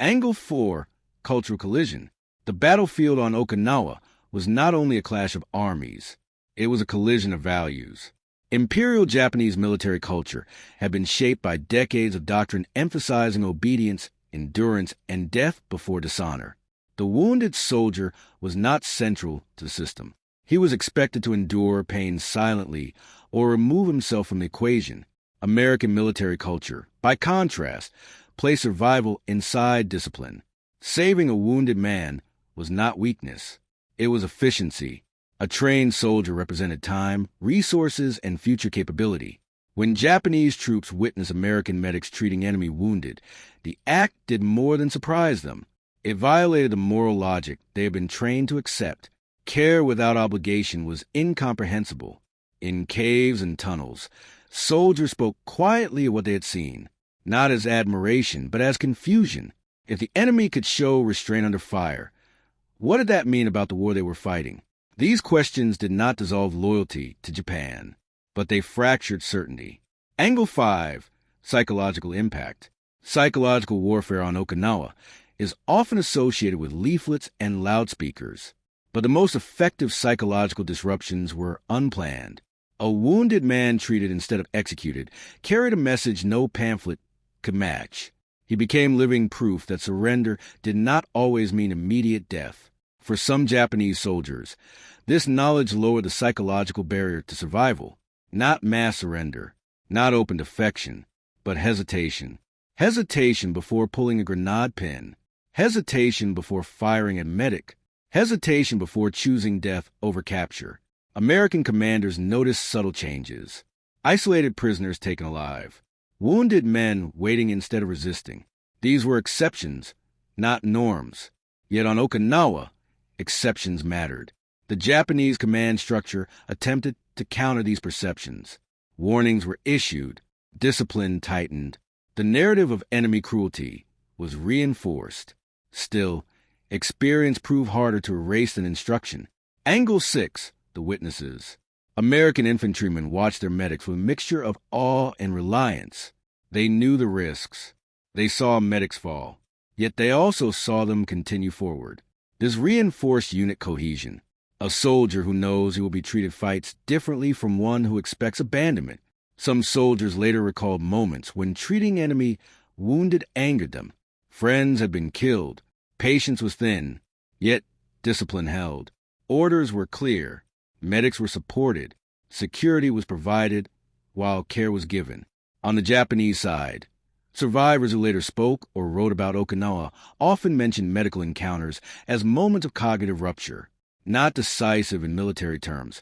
Angle 4, cultural collision. The battlefield on Okinawa was not only a clash of armies, it was a collision of values. Imperial Japanese military culture had been shaped by decades of doctrine emphasizing obedience, endurance, and death before dishonor. The wounded soldier was not central to the system. He was expected to endure pain silently or remove himself from the equation. American military culture, by contrast, placed survival inside discipline. Saving a wounded man was not weakness. It was efficiency. A trained soldier represented time, resources, and future capability. When Japanese troops witnessed American medics treating enemy wounded, the act did more than surprise them. It violated the moral logic they had been trained to accept. Care without obligation was incomprehensible. In caves and tunnels, soldiers spoke quietly of what they had seen, not as admiration, but as confusion. If the enemy could show restraint under fire, what did that mean about the war they were fighting? These questions did not dissolve loyalty to Japan, but they fractured certainty. Angle 5, psychological impact. Psychological warfare on Okinawa is often associated with leaflets and loudspeakers, but the most effective psychological disruptions were unplanned. A wounded man treated instead of executed carried a message no pamphlet could match. He became living proof that surrender did not always mean immediate death. For some Japanese soldiers, this knowledge lowered the psychological barrier to survival. Not mass surrender, not open defection, but hesitation. Hesitation before pulling a grenade pin. Hesitation before firing a medic. Hesitation before choosing death over capture. American commanders noticed subtle changes. Isolated prisoners taken alive. Wounded men waiting instead of resisting. These were exceptions, not norms. Yet on Okinawa, exceptions mattered. The Japanese command structure attempted to counter these perceptions. Warnings were issued. Discipline tightened. The narrative of enemy cruelty was reinforced. Still, experience proved harder to erase than instruction. Angle 6, the witnesses. American infantrymen watched their medics with a mixture of awe and reliance. They knew the risks. They saw medics fall, yet they also saw them continue forward. This reinforced unit cohesion. A soldier who knows he will be treated fights differently from one who expects abandonment. Some soldiers later recalled moments when treating enemy wounded angered them. Friends had been killed. Patience was thin, yet discipline held. Orders were clear. Medics were supported. Security was provided while care was given. On the Japanese side, survivors who later spoke or wrote about Okinawa often mentioned medical encounters as moments of cognitive rupture, not decisive in military terms,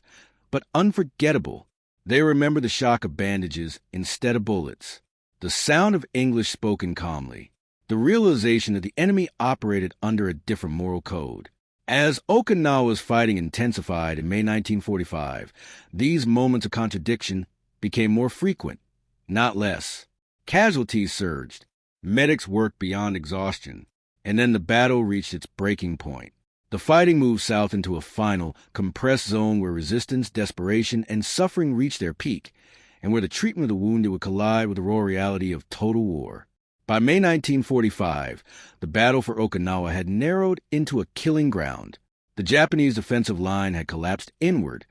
but unforgettable. They remember the shock of bandages instead of bullets, the sound of English spoken calmly, the realization that the enemy operated under a different moral code. As Okinawa's fighting intensified in May 1945, these moments of contradiction became more frequent, not less. Casualties surged. Medics worked beyond exhaustion. And then the battle reached its breaking point. The fighting moved south into a final, compressed zone where resistance, desperation, and suffering reached their peak, and where the treatment of the wounded would collide with the raw reality of total war. By May 1945, the battle for Okinawa had narrowed into a killing ground. The Japanese defensive line had collapsed inward,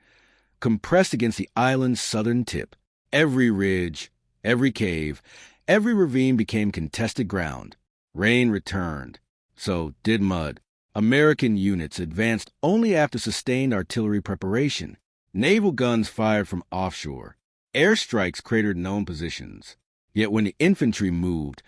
compressed against the island's southern tip. Every ridge, every cave, every ravine became contested ground. Rain returned. So did mud. American units advanced only after sustained artillery preparation. Naval guns fired from offshore. Airstrikes cratered known positions. Yet when the infantry moved,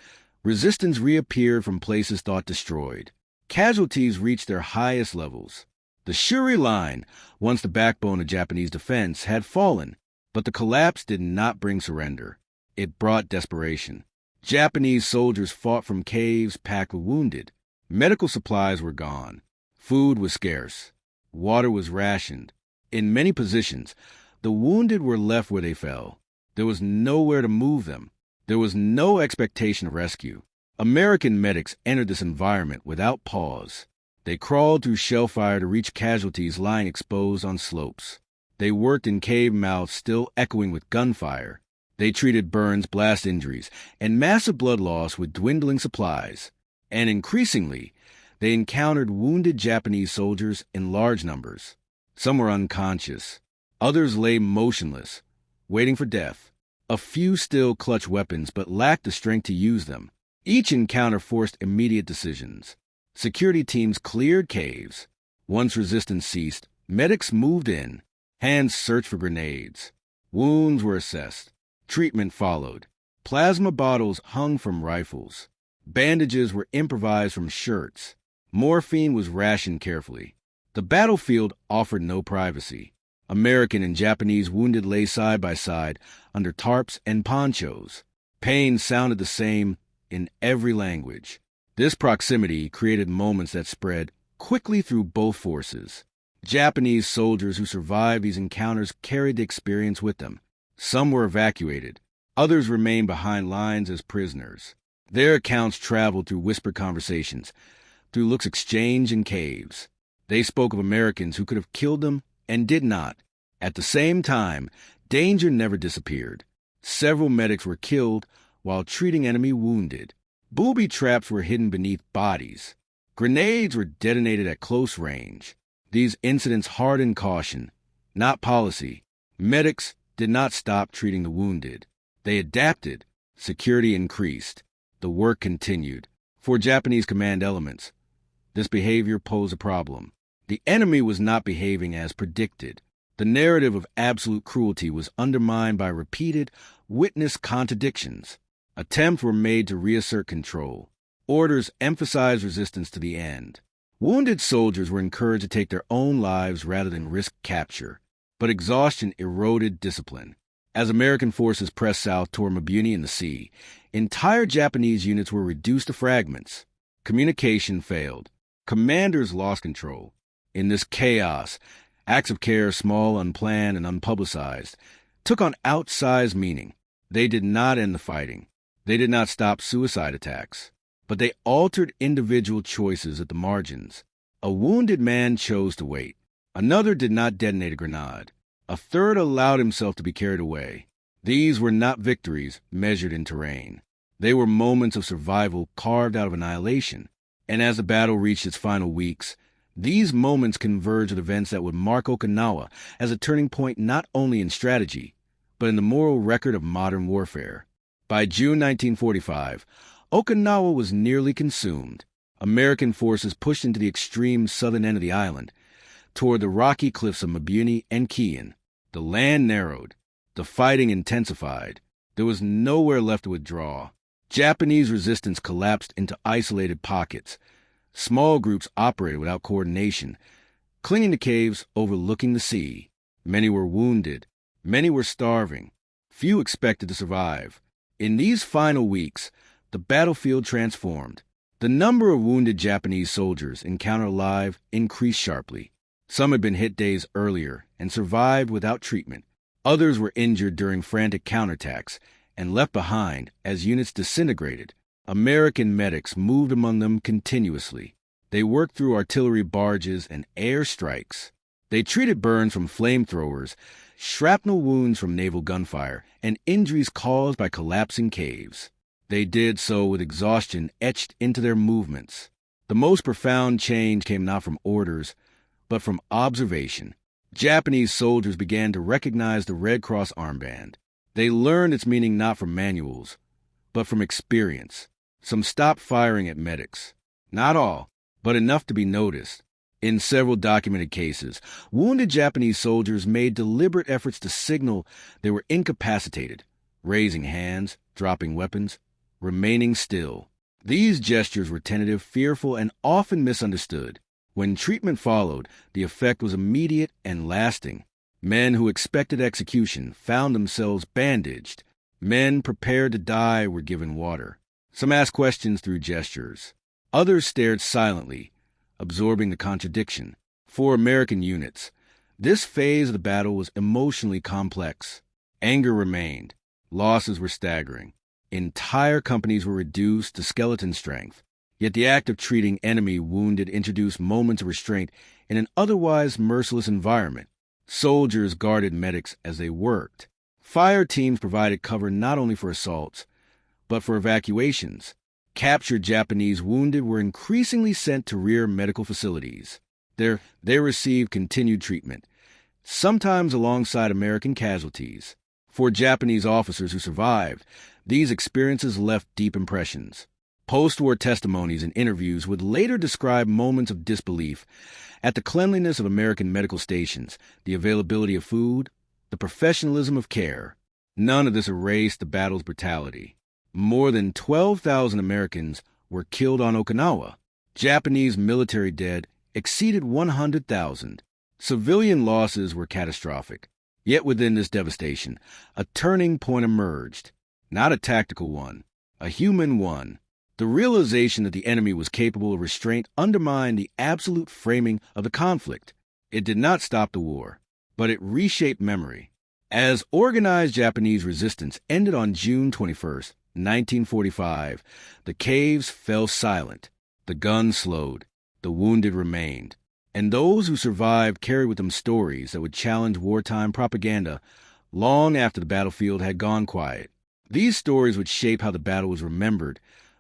resistance reappeared from places thought destroyed. Casualties reached their highest levels. The Shuri Line, once the backbone of Japanese defense, had fallen, but the collapse did not bring surrender. It brought desperation. Japanese soldiers fought from caves packed with wounded. Medical supplies were gone. Food was scarce. Water was rationed. In many positions, the wounded were left where they fell. There was nowhere to move them. There was no expectation of rescue. American medics entered this environment without pause. They crawled through shell fire to reach casualties lying exposed on slopes. They worked in cave mouths still echoing with gunfire. They treated burns, blast injuries, and massive blood loss with dwindling supplies. and increasingly, they encountered wounded Japanese soldiers in large numbers. Some were unconscious. Others lay motionless, waiting for death. A few still clutched weapons but lacked the strength to use them. Each encounter forced immediate decisions. Security teams cleared caves. Once resistance ceased, medics moved in. Hands searched for grenades. Wounds were assessed. Treatment followed. Plasma bottles hung from rifles. Bandages were improvised from shirts. Morphine was rationed carefully. The battlefield offered no privacy. American and Japanese wounded lay side by side under tarps and ponchos. Pain sounded the same in every language. This proximity created moments that spread quickly through both forces. Japanese soldiers who survived these encounters carried the experience with them. Some were evacuated. Others remained behind lines as prisoners. Their accounts traveled through whispered conversations, through looks exchanged in caves. They spoke of Americans who could have killed them and did not. At the same time, danger never disappeared. Several medics were killed while treating enemy wounded. Booby traps were hidden beneath bodies. Grenades were detonated at close range. These incidents hardened caution, not policy. Medics did not stop treating the wounded. They adapted. Security increased. The work continued. For Japanese command elements, this behavior posed a problem. The enemy was not behaving as predicted. The narrative of absolute cruelty was undermined by repeated, witnessed contradictions. Attempts were made to reassert control. Orders emphasized resistance to the end. Wounded soldiers were encouraged to take their own lives rather than risk capture. But exhaustion eroded discipline. As American forces pressed south toward Mabuni and the sea, entire Japanese units were reduced to fragments. Communication failed. Commanders lost control. In this chaos, acts of care, small, unplanned, and unpublicized, took on outsized meaning. They did not end the fighting. They did not stop suicide attacks. But they altered individual choices at the margins. A wounded man chose to wait. Another did not detonate a grenade. A third allowed himself to be carried away. These were not victories measured in terrain. They were moments of survival carved out of annihilation. And as the battle reached its final weeks, these moments converged with events that would mark Okinawa as a turning point not only in strategy, but in the moral record of modern warfare. By June 1945, Okinawa was nearly consumed. American forces pushed into the extreme southern end of the island, toward the rocky cliffs of Mabuni and Kiin. The land narrowed. The fighting intensified. There was nowhere left to withdraw. Japanese resistance collapsed into isolated pockets. Small groups operated without coordination, clinging to caves overlooking the sea. Many were wounded. Many were starving. Few expected to survive. In these final weeks, the battlefield transformed. The number of wounded Japanese soldiers encountered alive increased sharply. Some had been hit days earlier and survived without treatment. Others were injured during frantic counterattacks and left behind as units disintegrated. American medics moved among them continuously. They worked through artillery barges and air strikes. They treated burns from flamethrowers, shrapnel wounds from naval gunfire, and injuries caused by collapsing caves. They did so with exhaustion etched into their movements. The most profound change came not from orders, but from observation. Japanese soldiers began to recognize the Red Cross armband. They learned its meaning not from manuals, but from experience. Some stopped firing at medics. Not all, but enough to be noticed. In several documented cases, wounded Japanese soldiers made deliberate efforts to signal they were incapacitated, raising hands, dropping weapons, remaining still. These gestures were tentative, fearful, and often misunderstood. When treatment followed, the effect was immediate and lasting. Men who expected execution found themselves bandaged. Men prepared to die were given water. Some asked questions through gestures. Others stared silently, absorbing the contradiction. For American units, this phase of the battle was emotionally complex. Anger remained. Losses were staggering. Entire companies were reduced to skeleton strength. Yet the act of treating enemy wounded introduced moments of restraint in an otherwise merciless environment. Soldiers guarded medics as they worked. Fire teams provided cover not only for assaults, but for evacuations. Captured Japanese wounded were increasingly sent to rear medical facilities. There, they received continued treatment, sometimes alongside American casualties. For Japanese officers who survived, these experiences left deep impressions. Post-war testimonies and interviews would later describe moments of disbelief at the cleanliness of American medical stations, the availability of food, the professionalism of care. None of this erased the battle's brutality. More than 12,000 Americans were killed on Okinawa. Japanese military dead exceeded 100,000. Civilian losses were catastrophic. Yet within this devastation, a turning point emerged. Not a tactical one, a human one. The realization that the enemy was capable of restraint undermined the absolute framing of the conflict. It did not stop the war, but it reshaped memory. As organized Japanese resistance ended on June 21st, 1945, the caves fell silent. The guns slowed. The wounded remained. And those who survived carried with them stories that would challenge wartime propaganda long after the battlefield had gone quiet. These stories would shape how the battle was remembered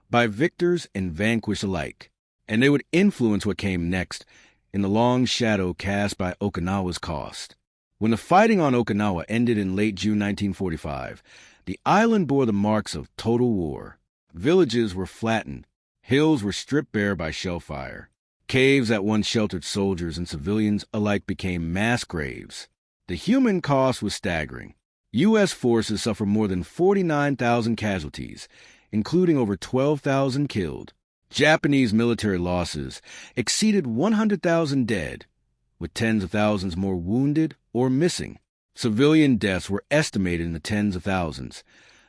by victors and vanquished alike, and they would influence what came next in the long shadow cast by Okinawa's cost. When the fighting on Okinawa ended in late June 1945, the island bore the marks of total war. Villages were flattened. Hills were stripped bare by shell fire. Caves that once sheltered soldiers and civilians alike became mass graves. The human cost was staggering. U.S. forces suffered more than 49,000 casualties, including over 12,000 killed. Japanese military losses exceeded 100,000 dead, with tens of thousands more wounded or missing. Civilian deaths were estimated in the tens of thousands,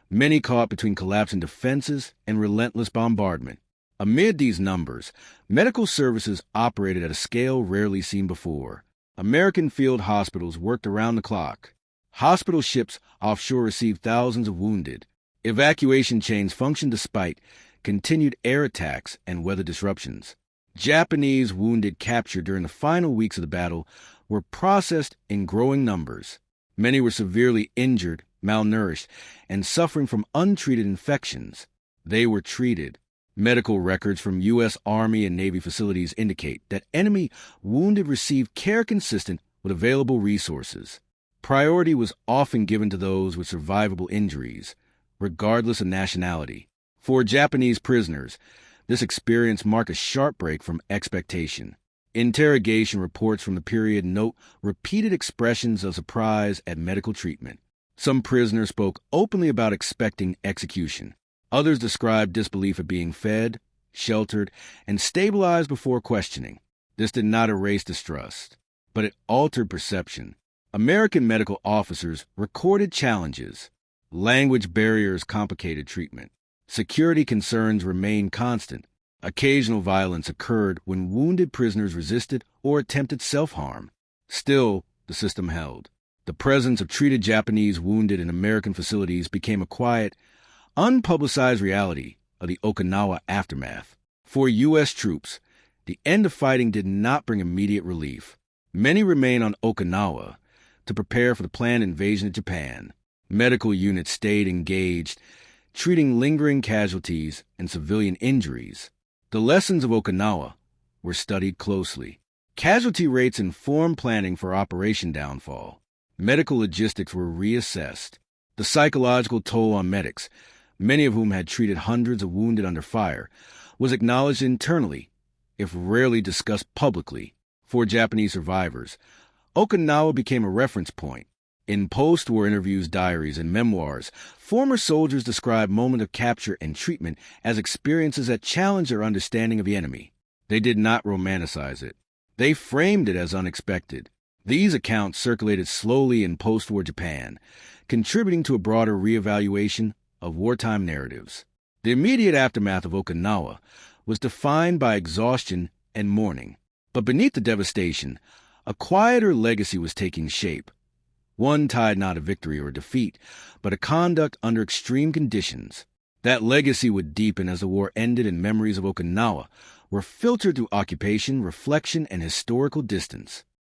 many caught between collapsing defenses and relentless bombardment. Amid these numbers, medical services operated at a scale rarely seen before. American field hospitals worked around the clock. Hospital ships offshore received thousands of wounded. Evacuation chains functioned despite continued air attacks and weather disruptions. Japanese wounded captured during the final weeks of the battle were processed in growing numbers. Many were severely injured, malnourished, and suffering from untreated infections. They were treated. Medical records from U.S. Army and Navy facilities indicate that enemy wounded received care consistent with available resources. Priority was often given to those with survivable injuries, regardless of nationality. For Japanese prisoners, this experience marked a sharp break from expectation. Interrogation reports from the period note repeated expressions of surprise at medical treatment. Some prisoners spoke openly about expecting execution. Others described disbelief at being fed, sheltered, and stabilized before questioning. This did not erase distrust, but it altered perception. American medical officers recorded challenges. Language barriers complicated treatment. Security concerns remained constant. Occasional violence occurred when wounded prisoners resisted or attempted self-harm. Still, the system held. The presence of treated Japanese wounded in American facilities became a quiet, unpublicized reality of the Okinawa aftermath. For U.S. troops, the end of fighting did not bring immediate relief. Many remained on Okinawa to prepare for the planned invasion of Japan. Medical units stayed engaged, treating lingering casualties and civilian injuries. The lessons of Okinawa were studied closely. Casualty rates informed planning for Operation Downfall. Medical logistics were reassessed. The psychological toll on medics, many of whom had treated hundreds of wounded under fire, was acknowledged internally, if rarely discussed publicly. For Japanese survivors, Okinawa became a reference point. In post-war interviews, diaries, and memoirs, former soldiers described moments of capture and treatment as experiences that challenged their understanding of the enemy. They did not romanticize it. They framed it as unexpected. These accounts circulated slowly in post-war Japan, contributing to a broader reevaluation of wartime narratives. The immediate aftermath of Okinawa was defined by exhaustion and mourning. But beneath the devastation, a quieter legacy was taking shape. One tied not to victory or defeat, but a conduct under extreme conditions. That legacy would deepen as the war ended, and memories of Okinawa were filtered through occupation, reflection, and historical distance.